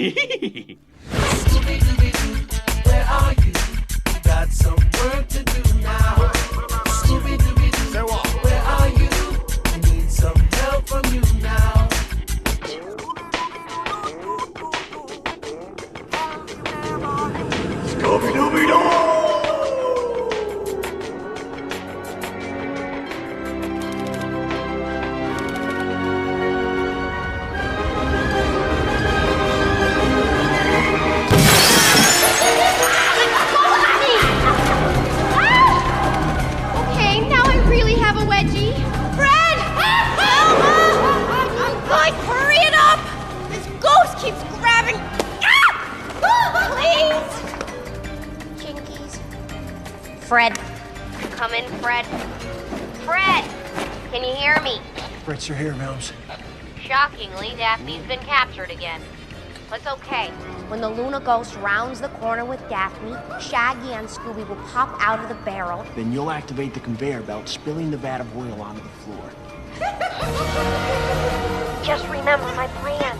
Scooby-Dooby-Doo, where are you? Got some work to do now. Scooby-Dooby-Doo, where are you? I need some help from you now. Scooby-Dooby-Doo! Okay, now I really have a wedgie. Fred! Guys, hurry it up! This ghost keeps grabbing. Please! Jinkies. Fred. Come in, Fred. Fred! Can you hear me? Brits are here, Mills. Shockingly, Daphne's been captured again. But it's okay. When the Luna Ghost rounds the corner with Daphne, Shaggy and Scooby will pop out of the barrel. Then you'll activate the conveyor belt, spilling the vat of oil onto the floor. Just remember my plan.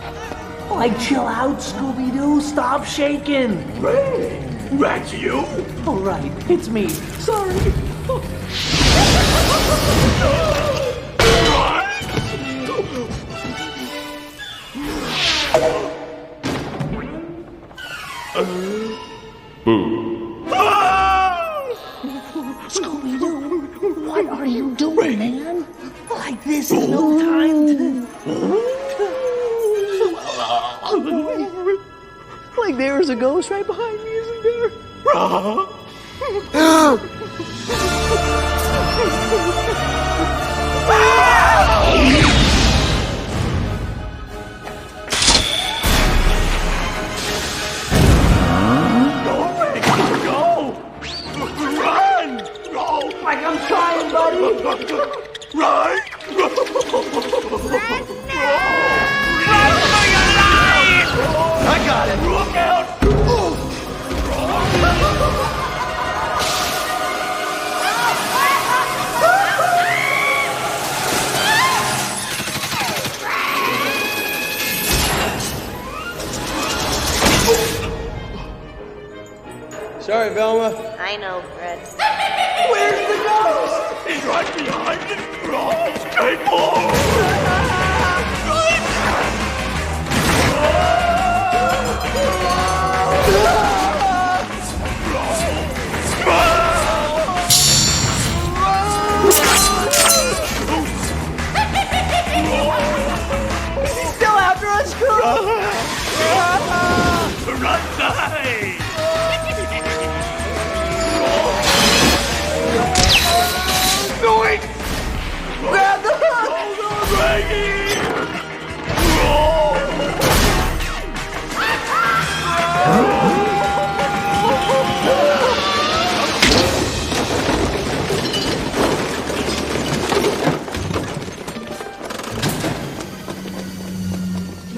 Like, chill out, Scooby-Doo. Stop shaking. Hey, that's you? All right, it's me. Sorry. Scooby-Doo, what are you doing, man? Like, this is no time to... Like, there's a ghost right behind me, isn't there? Like, I'm trying, buddy. Run! I got it! Look out! Sorry, Velma. I know, Fred. Where's the ghost? He's right behind us! Run! Stay forward! He's still after us, Scooby. Run side! Going! Grab the hook.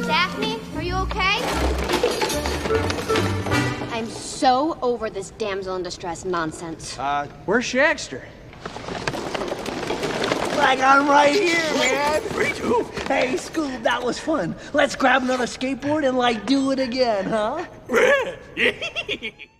Daphne, are you okay? I'm so over this damsel in distress nonsense. Where's Shagster? Like, I'm right here, man. Me too. Hey, Scoob, that was fun. Let's grab another skateboard and, like, do it again, huh?